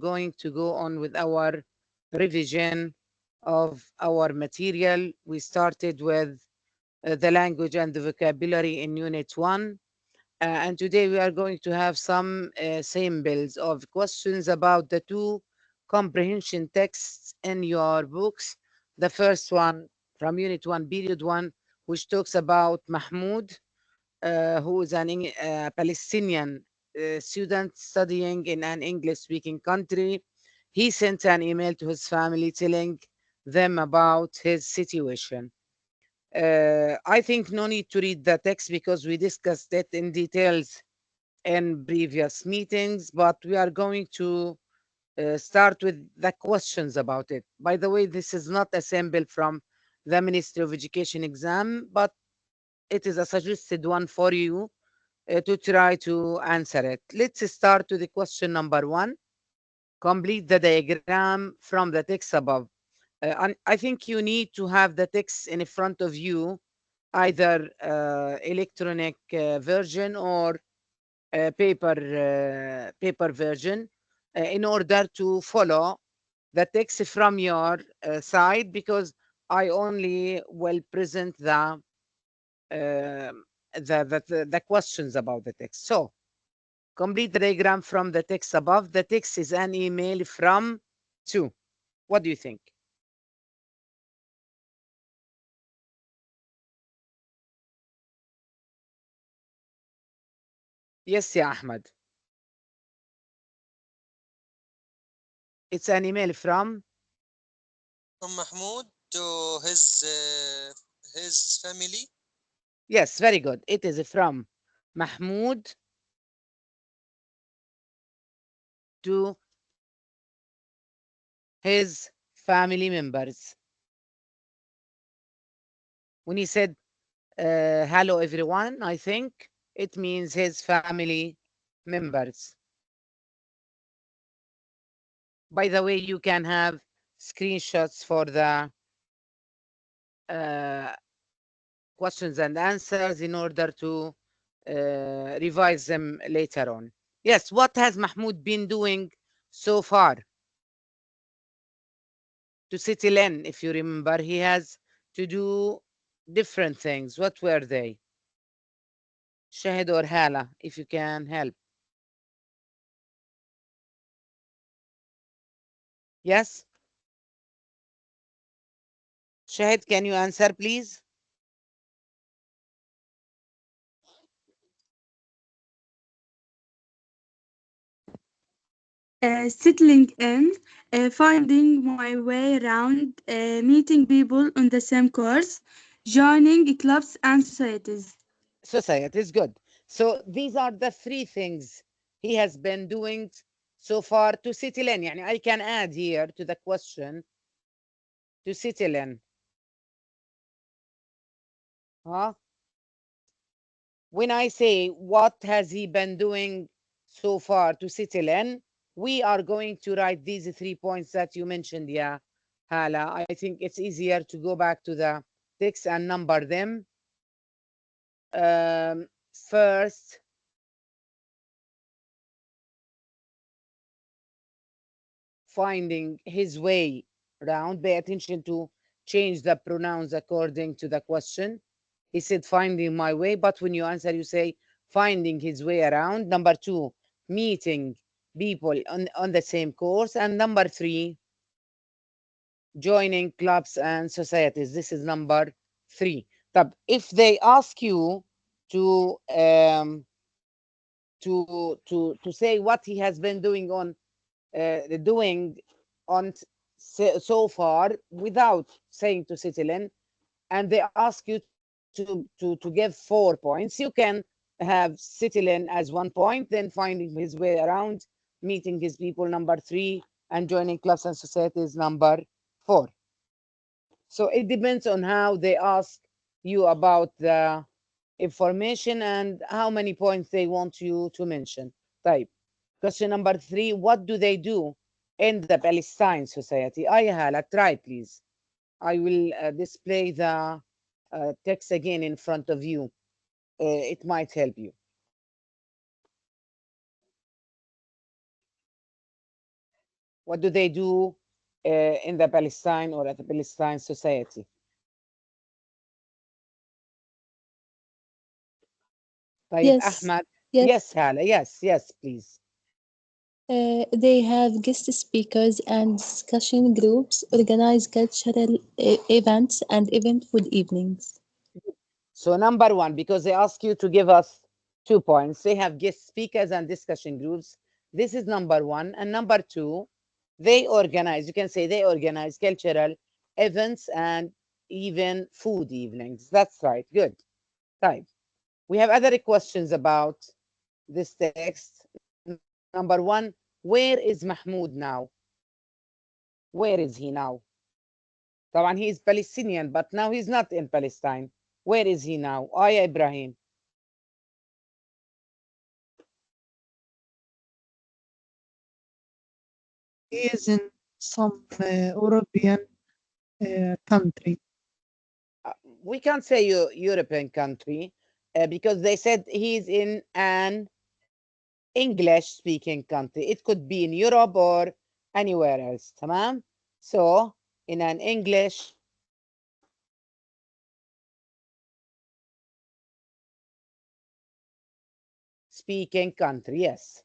going to go on with our revision of our material. We started with the language and the vocabulary in Unit 1. And today we are going to have some samples of questions about the two comprehension texts in your books. The first one from Unit 1, Period 1, which talks about Mahmoud, who is an Palestinian student studying in an English speaking country. He sent an email to his family telling them about his situation. I think no need to read the text because we discussed it in details in previous meetings, but we are going to start with the questions about it. By the way, this is not a sample from the Ministry of Education exam, but it is a suggested one for you to try to answer it. Let's start with the question number one. Complete the diagram from the text above. And I think you need to have the text in front of you, either electronic version or paper version, in order to follow the text from your side, because I only will present the questions about the text. So complete the diagram from the text above. The text is an email from to. What do you think? Yes, yeah, Ahmed. It's an email from. from Mahmoud to his family. Yes, very good. It is from Mahmoud to his family members. When he said, hello, everyone, I think it means his family members. By the way, you can have screenshots for the uh, questions and answers in order to revise them later on. Yes, what has Mahmoud been doing so far to settle in? If you remember, he has to do different things. What were they? Shahid or Hala, if you can help. Yes? Shahid, can you answer, please? Settling in, finding my way around, meeting people on the same course, joining clubs and societies. Society is good. So these are the three things he has been doing so far to settle in. يعني I can add here to the question to settle in. Huh? When I say what has he been doing so far to settle in, we are going to write these 3 points that you mentioned, yeah, Hala. I think it's easier to go back to the text and number them. First, finding his way around. Pay attention to change the pronouns according to the question. He said finding my way, but when you answer, you say finding his way around. Number two, meeting people on the same course. And number three, joining clubs and societies. This is number three. طب if they ask you to to say what he has been doing on so far without saying to settle in, and they ask you to give 4 points, you can have settle in as 1 point, then finding his way around, meeting his people, number three, and joining clubs and societies, number four. So it depends on how they ask you about the information and how many points they want you to mention. Type. Question number three, what do they do in the Palestine society? Hala, try please. I will display the text again in front of you. It might help you. What do they do in the Palestine or at the Palestine society? طيب Yes, أحمد. yes. Yes هالة. Yes please. They have guest speakers and discussion groups, organize cultural events, and event food evenings. So number one, because they ask you to give us 2 points, they have guest speakers and discussion groups. This is number one. And number two, they organize, you can say they organize cultural events and even food evenings. That's right. Good. Right. We have other questions about this text. Number one, where is Mahmoud now? Where is he now? طبعا he is Palestinian, but now he's not in Palestine. Where is he now? Aya Ibrahim. He is in some European country. We can't say European country because they said he's in an English speaking country. It could be in Europe or anywhere else. تمام? So in an English speaking country. Yes.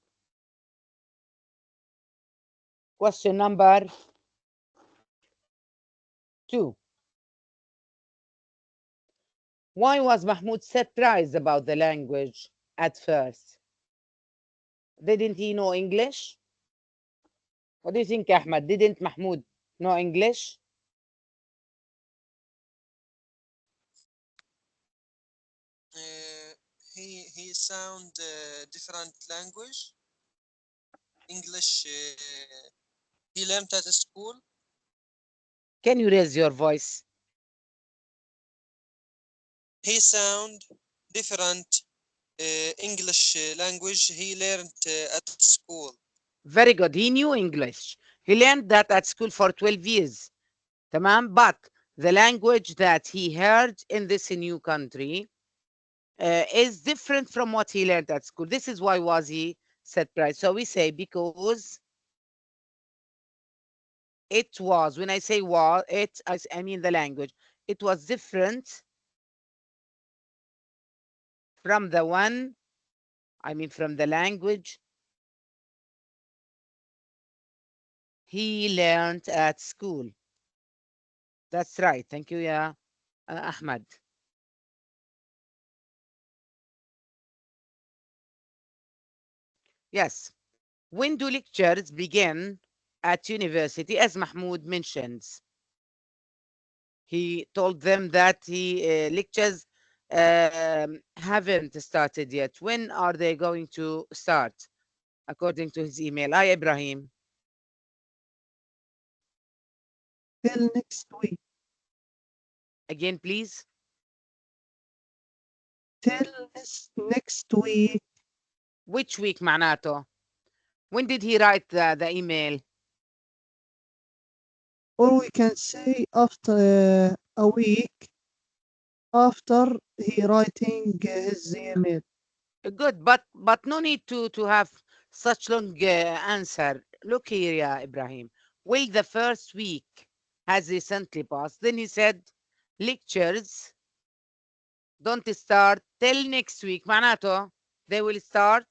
Question number 2. Why was Mahmoud surprised about the language at first? Didn't he know English? What do you think, Ahmed? Didn't Mahmoud know English? Uh, he sound different language. English. He learned at school. Can you raise your voice? He sound different English language. He learned at school. Very good. He knew English. He learned that at school for 12 years. تمام? But the language that he heard in this new country is different from what he learned at school. This is why was he surprised. So we say because it was, when I say was, I mean the language. It was different from the one, I mean from the language he learned at school. That's right. Thank you, yeah, Ahmad. Yes. When do lectures begin at university? As Mahmoud mentions, he told them that he lectures haven't started yet. When are they going to start? According to his email. Hi, Ibrahim. Till next week. Again, please. Till next week. Which week معناته? When did he write the email? Or we can say after a week after he writing his email. Good, but no need to have such long answer. Look here, yeah, Ibrahim. Well, the first week has recently passed. Then he said, lectures don't start till next week. معناته they will start.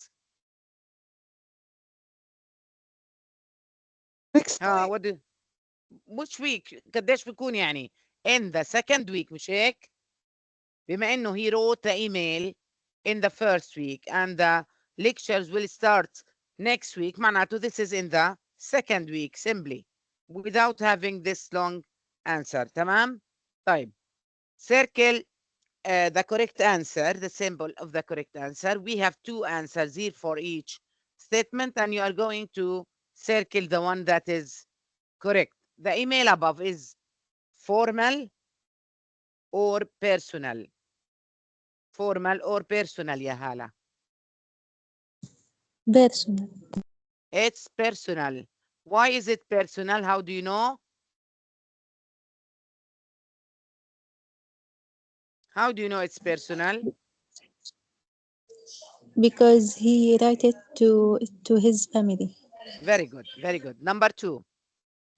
Next week. what do, which week قديش بيكون يعني in the second week مش هيك؟ بما انه he wrote the email in the first week and the lectures will start next week معناته this is in the second week simply without having this long answer. تمام؟ طيب circle the correct answer, the symbol of the correct answer. We have 2 answers here for each statement and you are going to circle the one that is correct. The email above is formal or personal. Formal or personal يا هالة. Personal. It's personal. Why is it personal? How do you know? How do you know it's personal? Because he wrote it to his family. Very good. Very good. Number 2.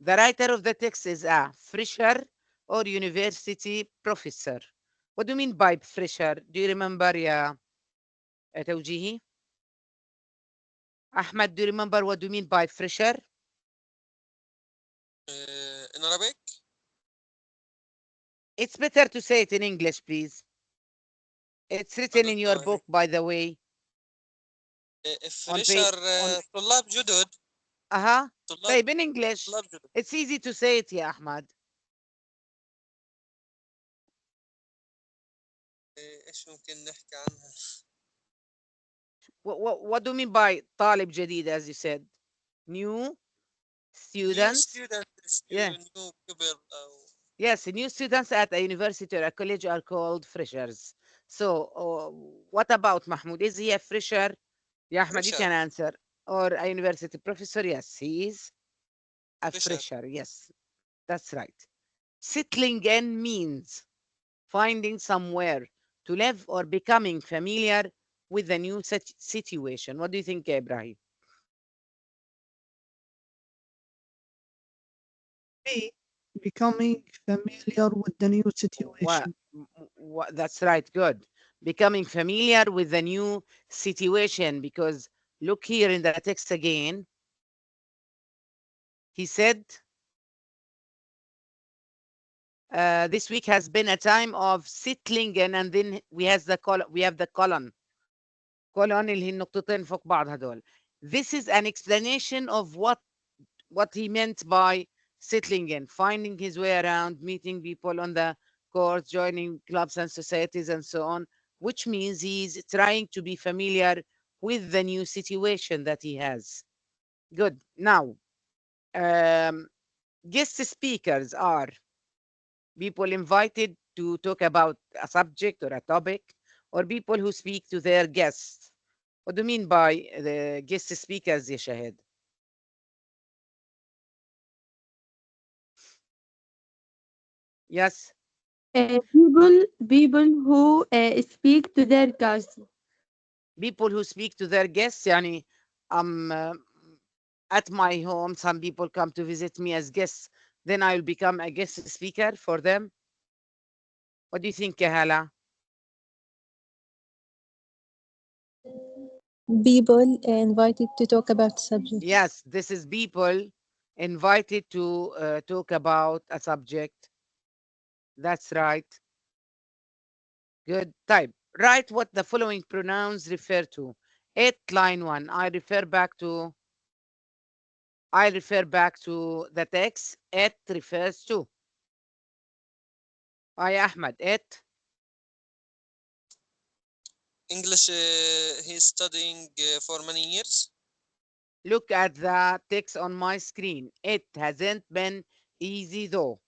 The writer of the text is a fresher or university professor. What do you mean by fresher? Do you remember يا توجيهي? Ahmed, do you remember what do you mean by fresher? In Arabic, It's better to say it in English, please. It's I written in don't your know. book, by the way, on page فريشر on طلاب جدد. uh-huh. طلاب طيب in English. طلاب جدد. It's easy to say it يا أحمد. ايش ممكن نحكي عنها؟ What do you mean by طالب جديد, as you said? New New students? students, Yeah. new people أو Yes, new students at a university or a college are called freshers. So, what about Mahmoud? Is he a fresher? Yeah, Ahmed, you fresher. can answer. Or a university professor? Yes, he is a fresher. fresher. Yes, that's right. Settling in means finding somewhere to live or becoming familiar with the new situation. What do you think, Ibrahim? B. Becoming familiar with the new What, situation. that's right, good. Becoming familiar with the new situation, because look here in the text again. He said, this week has been a time of settling in, and then we have the colon اللي هي النقطتين فوق بعض هدول. This is an explanation of what he meant by settling in, finding his way around, meeting people on the course, joining clubs and societies, and so on, which means he's trying to be familiar with the new situation that he has. Good. Now, um, guest speakers are people invited to talk about a subject or a topic, or people who speak to their guests. What do you mean by the guest speakers, يا شاهد? Yes, people who speak to their guests. people who speak to their guests. يعني at my home, some people come to visit me as guests. Then I will become a guest speaker for them. What do you think, Kahala? People invited to talk about subject. Yes, this is people invited to talk about a subject. That's right. Good. Type. Write what the following pronouns refer to. 8 line 1. I refer back to the text. It refers to. I Ahmed. It. English. He's studying for many years. Look at the text on my screen. It hasn't been easy though.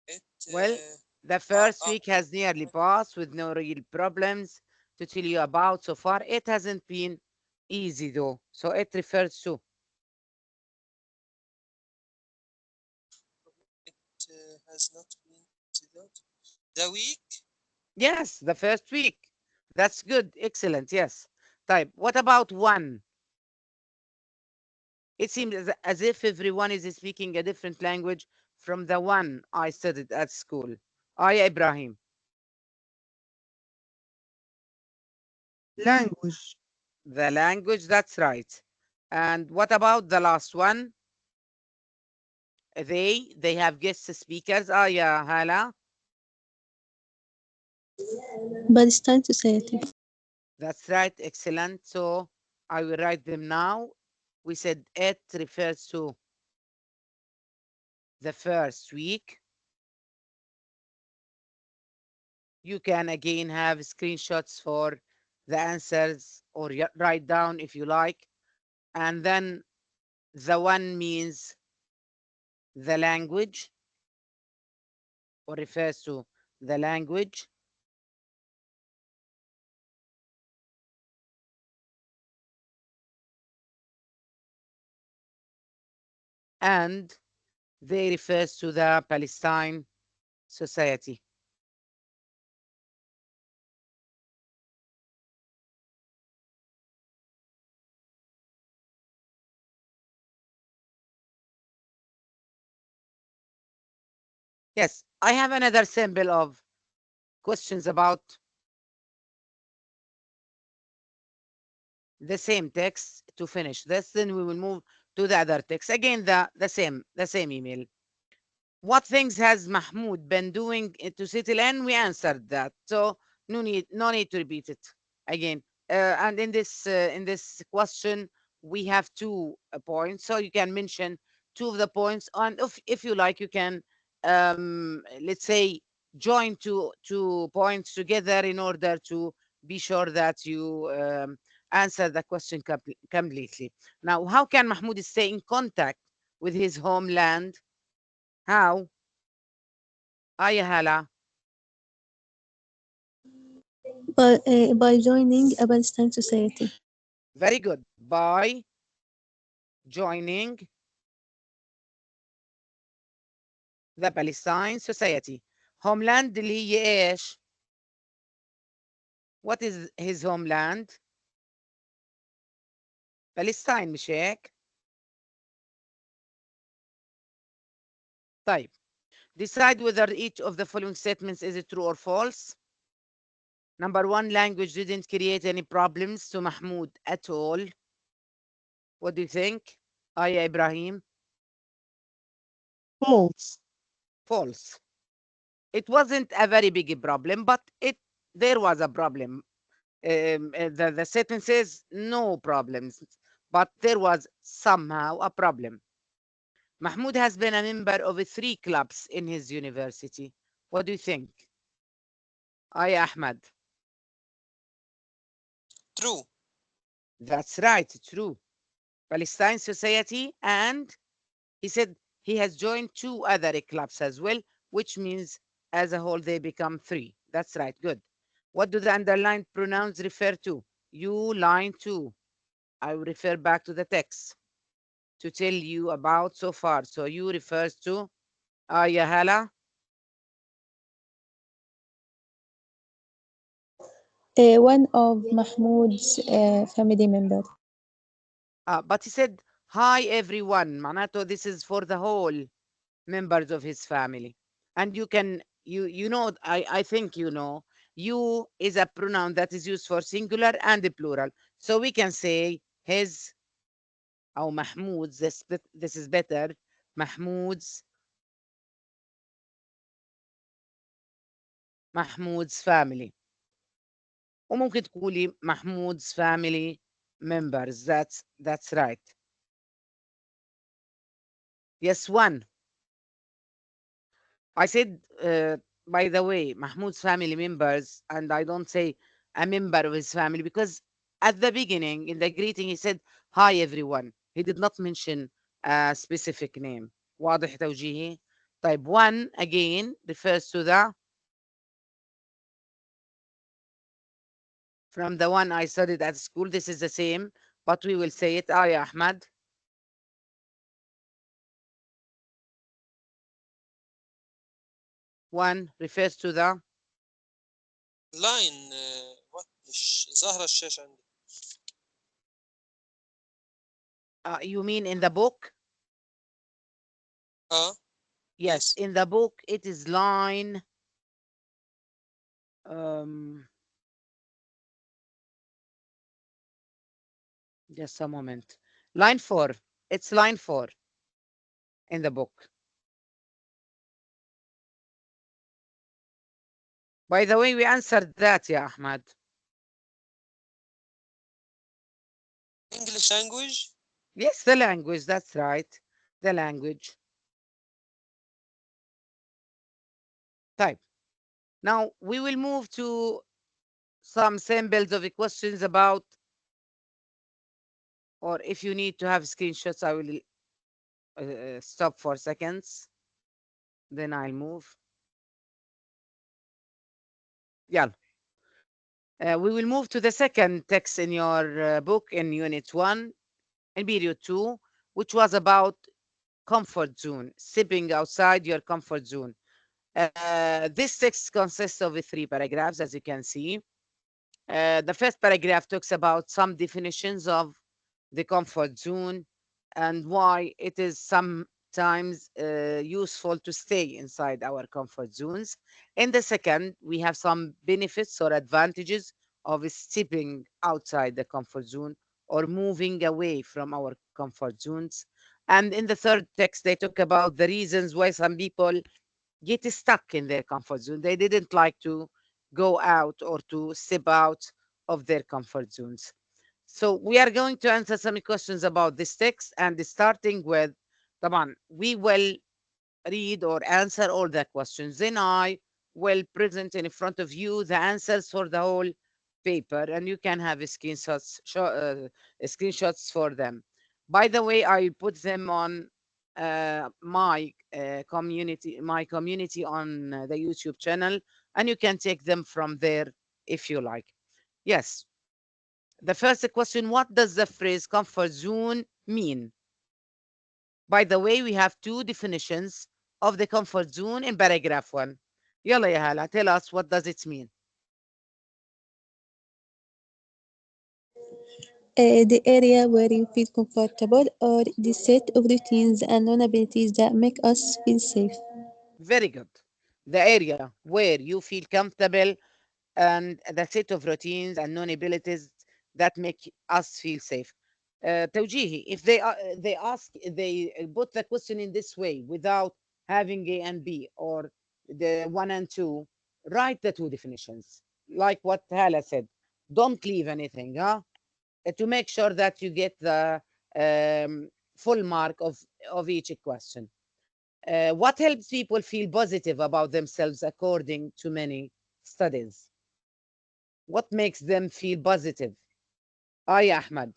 It Well, the uh, first uh, week has nearly passed with no real problems to tell you about so far. It hasn't been easy though. So it refers to. has not been the week. Yes, the first week. That's good. Excellent. Yes. Type. What about one? It seems as if everyone is speaking a different language from the one I studied at school. I Ibrahim. Language. The language, that's right. And what about the last one? They have guest speakers. Ah, yeah, Hala. Palestine Society. That's right. Excellent. So I will write them now. We said it refers to the first week. You can again have screenshots for the answers, or write down if you like. And then the one means the language, or refers to the language. And they refers to the Palestine Society. Yes, I have another sample of questions about the same text to finish this. Then we will move to the other text. Again, the same email. What things has Mahmoud been doing to settle in? We answered that. So no need to repeat it again. And in this question, we have 2 points. So you can mention 2 of the points. And if you like, you can let's say join two points together in order to be sure that you answer the question completely. Now, how can Mahmoud stay in contact with his homeland? How? يا هلا. by joining a Palestine society. Very good. By joining the Palestine Society. Homeland اللي هي ايش؟ What is his homeland? Palestine مش هيك؟ طيب. Decide whether each of the following statements is true or false. Number 1, language didn't create any problems to Mahmoud at all. What do you think? يا Ibrahim? False. False. It wasn't a very big problem, but there was a problem. The sentence says no problems, but there was somehow a problem. Mahmoud has been a member of 3 clubs in his university. What do you think? Ahmed. True. That's right, true. Palestine Society, and he said he has joined 2 other clubs as well, which means as a whole they become 3. That's right, good. What do the underlined pronouns refer to? You, line 2. I will refer back to the text to tell you about so far. So you refers to يا هلا. One of Mahmoud's family members. But he said hi everyone. معناته this is for the whole members of his family. And I think you is a pronoun that is used for singular and the plural. So we can say his or Mahmoud's. This is better. Mahmoud's family. وممكن تقولي Mahmoud's family members. That's right. Yes, one. I said, by the way, Mahmoud's family members, and I don't say a member of his family because at the beginning in the greeting he said, hi everyone. He did not mention a specific name. واضح توجيهي؟ طيب, one again refers to from the one I studied at school. This is the same, but we will say it. يا Ahmad. One refers to line what مش ظاهرة الشاشة عندي. you mean in the book? اه. Yes, Yes. in the book it is line just a moment. Line 4. It's line 4 in the book. By the way, we answered that, ya Ahmad. English language. Yes, the language. That's right. The language. Type. Now we will move to some samples of the questions about, or if you need to have screenshots, I will stop for seconds. Then I'll move. Yeah. We will move to the second text in your book in Unit 1 in Period 2, which was about comfort zone, stepping outside your comfort zone. This text consists of 3 paragraphs, as you can see. The first paragraph talks about some definitions of the comfort zone and why it is times useful to stay inside our comfort zones. In the second, we have some benefits or advantages of stepping outside the comfort zone or moving away from our comfort zones. And in the third text, they talk about the reasons why some people get stuck in their comfort zone. They didn't like to go out or to step out of their comfort zones. So we are going to answer some questions about this text and starting with طبعا we will read or answer all the questions. Then I will present in front of you the answers for the whole paper, and you can have screenshots for them. By the way, I put them on my community on the YouTube channel, and you can take them from there if you like. Yes. The first question: what does the phrase comfort zone mean? By the way, we have two definitions of the comfort zone in paragraph 1. يلا يا هلا, tell us what does it mean. The area where you feel comfortable or the set of routines and non-abilities that make us feel safe. Very good. The area where you feel comfortable and the set of routines and known abilities that make us feel safe. توجيهي, if they put the question in this way without having A and B or the 1 and 2, write the two definitions. Like what Hala said, don't leave anything, huh? To make sure that you get the full mark of each question. What helps people feel positive about themselves according to many studies? What makes them feel positive? يا أحمد.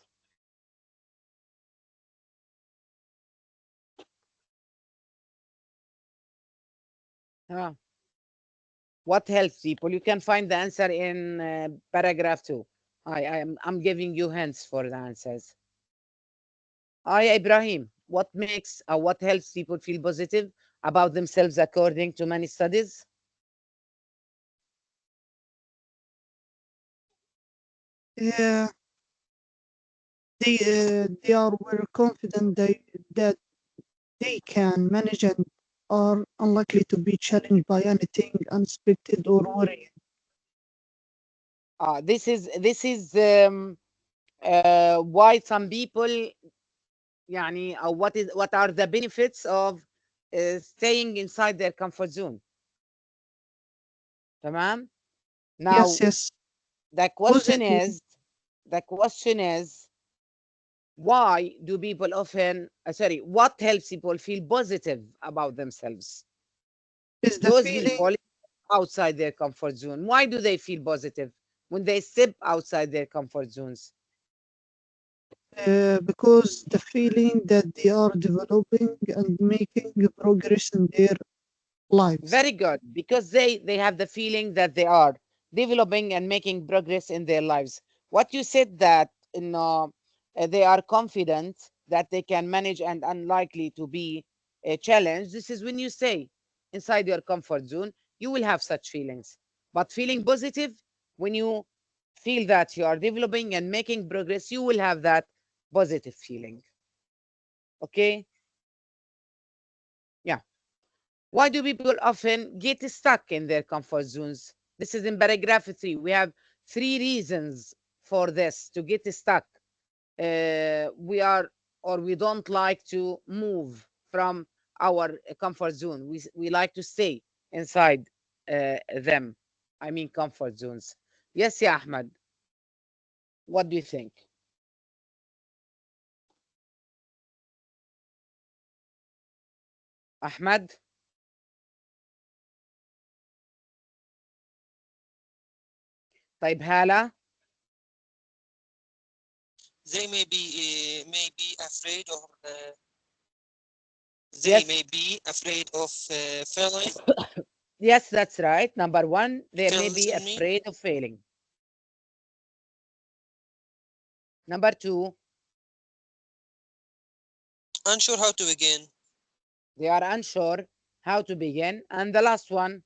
Huh? What helps people? You can find the answer in paragraph 2. I'm giving you hints for the answers. Ibrahim, what helps people feel positive about themselves according to many studies? Yeah, they are very confident that they can manage and are unlikely to be challenged by anything unexpected or worrying. This is why some people يعني what are the benefits of staying inside their comfort zone. تمام. Now Yes, yes, the question positive is the question is why do people often what helps people feel positive about themselves? is the Those feeling people outside their comfort zone, why do they feel positive when they step outside their comfort zones? because the feeling that they are developing and making progress in their lives. Very good, because they have the feeling that they are developing and making progress in their lives. What you said that they are confident that they can manage and unlikely to be a challenge. This is when you stay inside your comfort zone, you will have such feelings. But feeling positive, when you feel that you are developing and making progress, you will have that positive feeling. Okay? Yeah. Why do people often get stuck in their comfort zones? This is in paragraph 3. We have 3 reasons for this to get stuck. We are or we don't like to move from our comfort zone. We like to stay inside them. I mean, comfort zones. Yes, yeah, Ahmed. What do you think? Ahmed? طيب هالة. They may be afraid or they Yes. may be afraid of failing. Yes, that's right. Number 1, You they can may be listen me. afraid of failing. Number 2, Unsure how to begin. they are unsure how to begin. And the last one,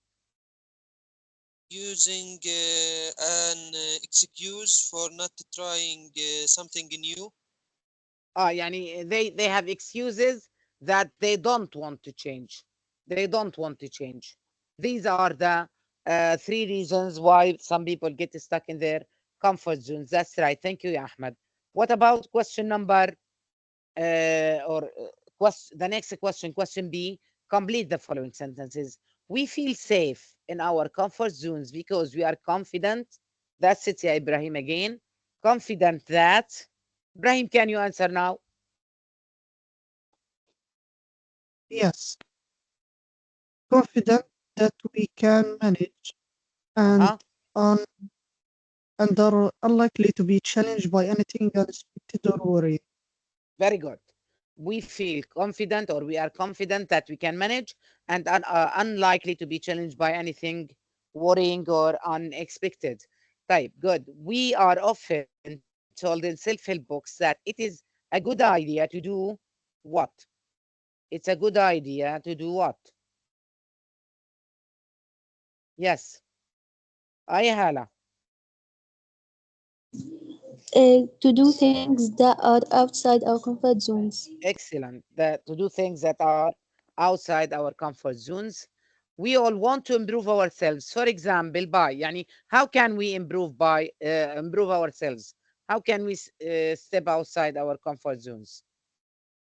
Using an excuse for not trying something new. يعني they have excuses that they don't want to change. They don't want to change. These are the three reasons why some people get stuck in their comfort zones. That's right. Thank you, ya Ahmed. What about question number the next question, question B? Complete the following sentences. We feel safe in our comfort zones because we are confident. That's it, ya Ibrahim again. Confident that. Ibrahim, can you answer now? Yes, confident that we can manage and Uh-huh. un- and are unlikely to be challenged by anything unexpected or worrying. Very good. We feel confident, or we are confident that we can manage and unlikely to be challenged by anything worrying or unexpected. Type, good. We are often told in self-help books that it is a good idea to do what? It's a good idea to do what? Yes. Hala. To do things that are outside our comfort zones. Excellent. That to do things that are outside our comfort zones. We all want to improve ourselves. For example, by يعني how can we improve ourselves? How can we step outside our comfort zones?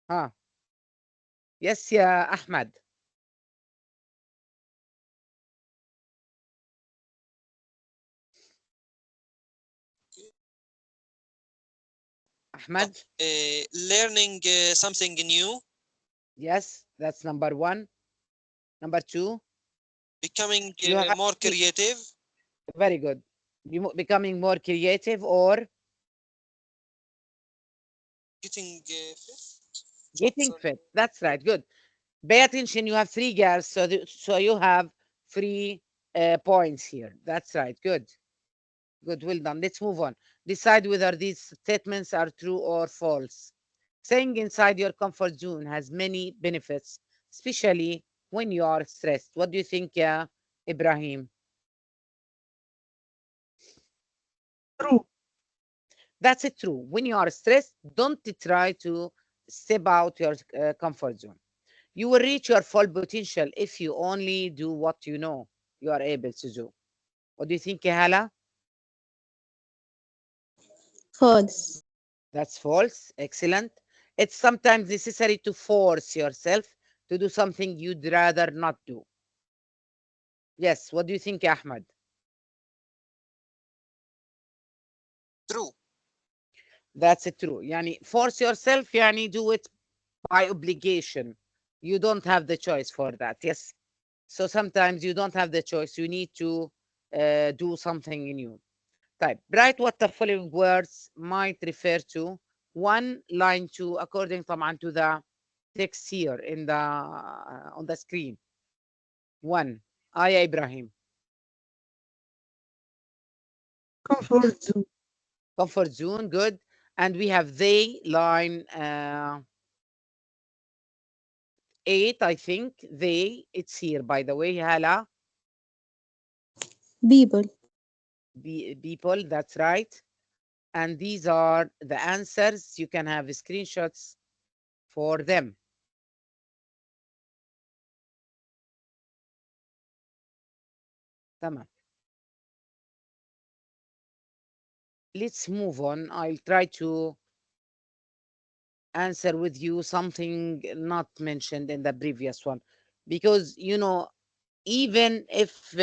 Huh? Yes, yeah, Ahmed. Ahmed. Learning something new, Yes, that's number one. Number two, becoming you have more three. creative, Very good. Becoming more creative or getting fit. getting Sorry. fit. That's right. Good. Pay attention. You have three girls, so you have three points here. That's right. Good. Good. Well done. Let's move on. Decide whether these statements are true or false. Staying inside your comfort zone has many benefits, especially when you are stressed. What do you think, Ibrahim? True, That's it. True. When you are stressed, don't try to step out your comfort zone. You will reach your full potential if you only do what you know you are able to do. What do you think, Hala? False. That's false. Excellent. It's sometimes necessary to force yourself to do something you'd rather not do. Yes. What do you think, Ahmed? True. That's it. True. Yani force yourself. Yani do it by obligation. You don't have the choice for that. Yes. So sometimes you don't have the choice. You need to do something new. Type. Write what the following words might refer to. One, line two, according طبعا to the text here in the on the screen. One. Aya Ibrahim. comfort zone. Comfort zone. Good. And we have they, line 8, I think. They. It's here, by the way. Hala. People. People. That's right. And these are the answers. You can have screenshots for them. Tamam. Let's move on. I'll try to answer with you something not mentioned in the previous one, because even if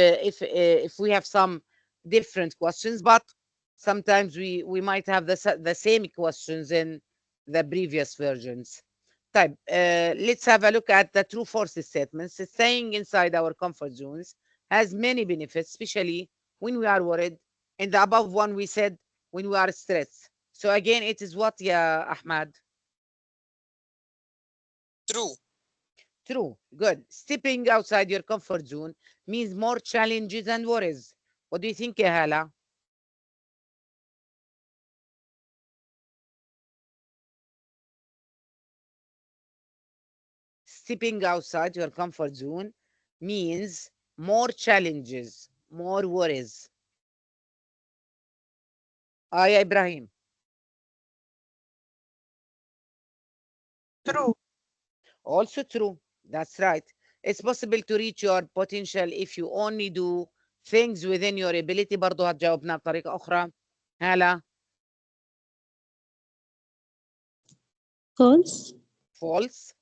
we have some different questions, but sometimes we might have the same questions in the previous versions. Type. Let's have a look at the true false statements. Staying inside our comfort zones has many benefits, especially when we are worried. In the above one, we said when we are stressed. So again, it is what, yeah, Ahmad? True. True. Good. Stepping outside your comfort zone means more challenges and worries. What do you think, Hala? Stepping outside your comfort zone means more challenges, more worries. Aya Ibrahim. True, Also true. That's right. It's possible to reach your potential if you only do things within your ability. برضو هتجاوبنا بطريقة أخرى. هلا. False. False.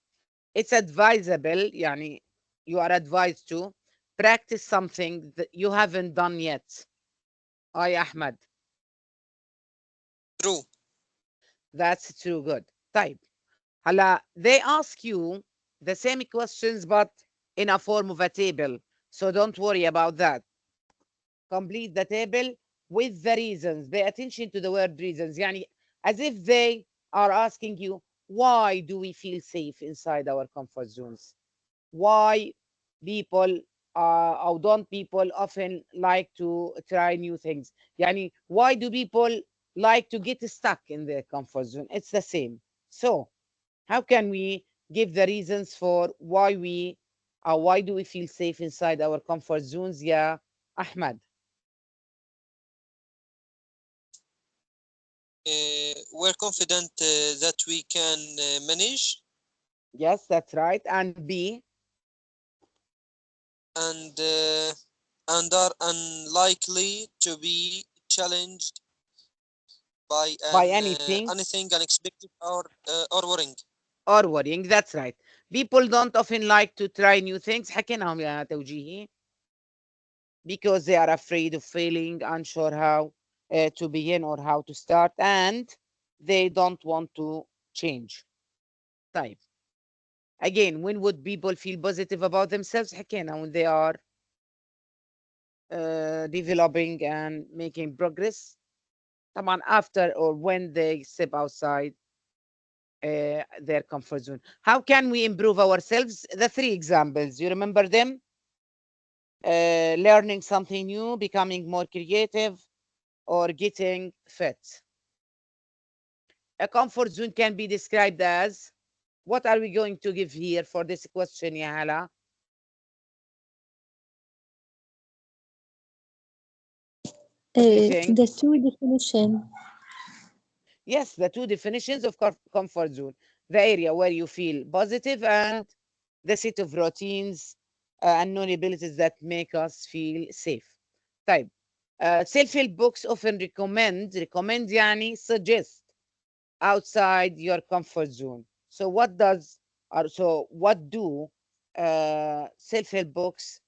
It's advisable. يعني you are advised to practice something that you haven't done yet. I Ahmed. True. That's true. Good. طيب. هلا they ask you the same questions but in a form of a table. So don't worry about that. Complete the table with the reasons. Pay attention to the word reasons. يعني as if they are asking you, why do we feel safe inside our comfort zones? Why people or don't people often like to try new things? يعني why do people like to get stuck in their comfort zone? It's the same. So how can we give the reasons for why do we feel safe inside our comfort zones? Yeah, Ahmed. We're confident that we can manage Yes, that's right. And B, and are unlikely to be challenged by by anything anything unexpected or worrying. or worrying. That's right. People don't often like to try new things. حكيناهم يا توجيهي because they are afraid of failing, unsure how to begin or how to start, and they don't want to change. طيب. Again, when would people feel positive about themselves? حكينا when they are developing and making progress. طبعا after or when they step outside their comfort zone. How can we improve ourselves? The three examples, you remember them? Learning something new, becoming more creative, or getting fit. A comfort zone can be described as, what are we going to give here for this question, Yahala? What do you think? The two definition. Yes, the two definitions of comfort zone: the area where you feel positive and the set of routines and known abilities that make us feel safe. طيب. Self-help books often recommend يعني suggest outside your comfort zone. So what do self-help books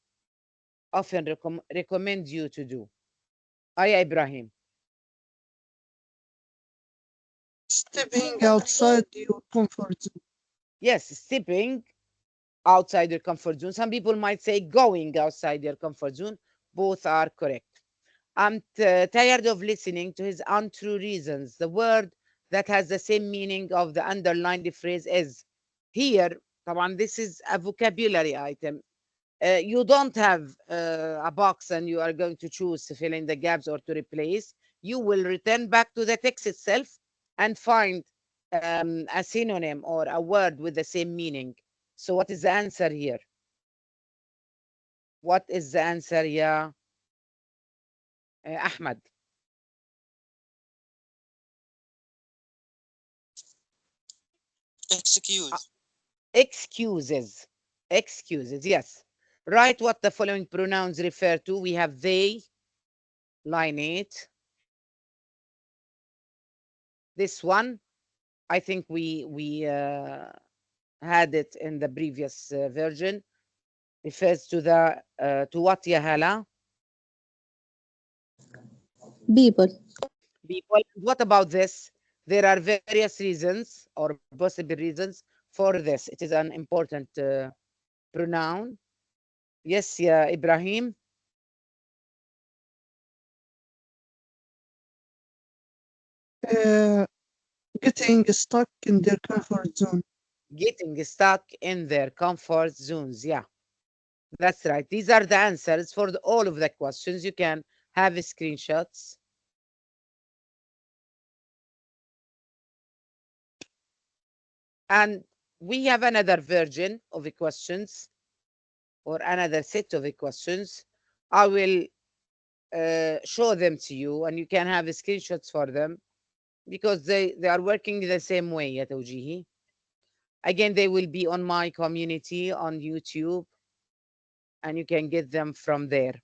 often recommend you to do? Aya Ibrahim. Stepping outside your comfort zone. Yes, stepping outside your comfort zone. Some people might say going outside your comfort zone. Both are correct. I'm tired of listening to his untrue reasons. The word that has the same meaning of the underlined phrase is here. طبعا this is a vocabulary item. You don't have a box and you are going to choose to fill in the gaps or to replace. You will return back to the text itself and find a synonym or a word with the same meaning. So what is the answer here? What is the answer, yeah, Ahmed? Uh, Excuse. excuses. Excuses, yes. Write what the following pronouns refer to. We have they, line 8. This one, I think we had it in the previous version. Refers to the to what, Yahala? People. People. What about this? There are various reasons or possible reasons for this. It is an important pronoun. Yes, yeah, Ibrahim. Uh, Getting stuck in their comfort zone. Getting stuck in their comfort zones. Yeah, that's right. These are the answers for all of the questions. You can have screenshots. And we have another version of the questions or another set of the questions. I will show them to you and you can have screenshots for them because they are working the same way, يا توجيهي. Again, they will be on my community on YouTube, and you can get them from there.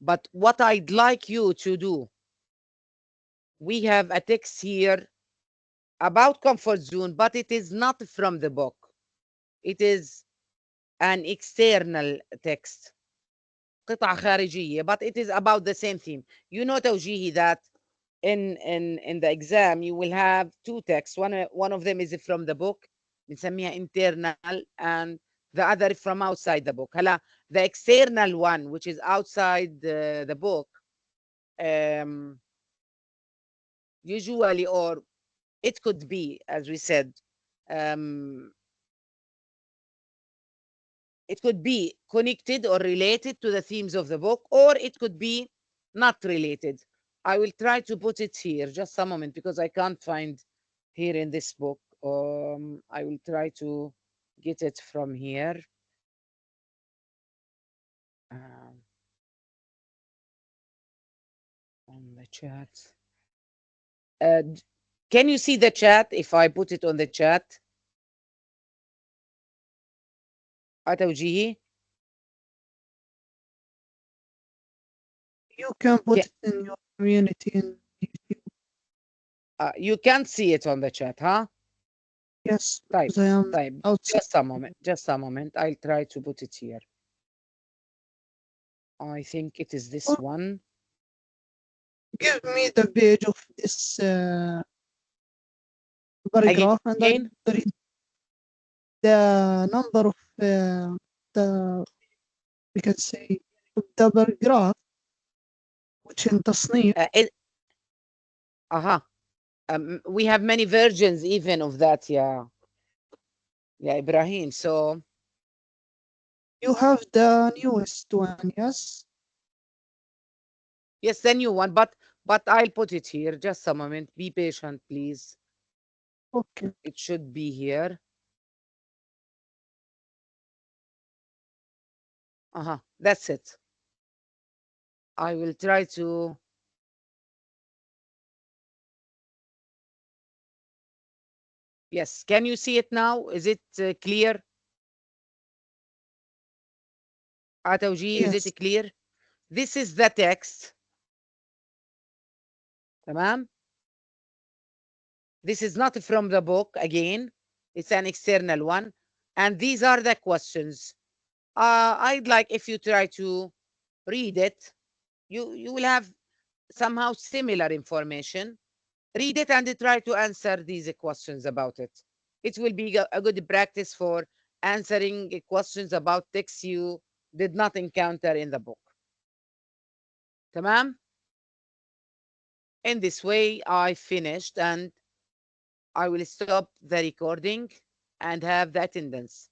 But what I'd like you to do, we have a text here about comfort zone, but it is not from the book. It is an external text, قطعة خارجية, but it is about the same theme. You know, توجيهي, that in the exam you will have two texts. One of them is from the book, بنسميها internal, and the other from outside the book. هلا the external one, which is outside the book, um, usually, or it could be, as we said, um, it could be connected or related to the themes of the book, or it could be not related. I will try to put it here, just a moment, because I can't find here in this book. I will try to get it from here. Um, on the chat. Can you see the chat if I put it on the chat? توجيهي. You can put Yeah. it in your community in YouTube. You can't see it on the chat, huh? Yes, طيب. because I am طيب. outside. Just a moment. Just a moment. I'll try to put it here. I think it is this Oh. one. Give me the page of this paragraph, and I Again? will read the number of the, we can say, of the paragraph which in تصنيف. We have many versions even of that, yeah. Yeah, Ibrahim. So You have the newest one, yes? yes, the new one, but I'll put it here. Just a moment. Be patient, please. Okay. It should be here. That's it. I will try to. Yes, can you see it now? Is it clear? توجيه, is Yes. it clear? This is the text. تمام? This is not from the book again. It's an external one. And these are the questions. I'd like if you try to read it, you will have somehow similar information. Read it and try to answer these questions about it. It will be a good practice for answering questions about texts you did not encounter in the book. تمام? In this way, I finished, and I will stop the recording and have the attendance.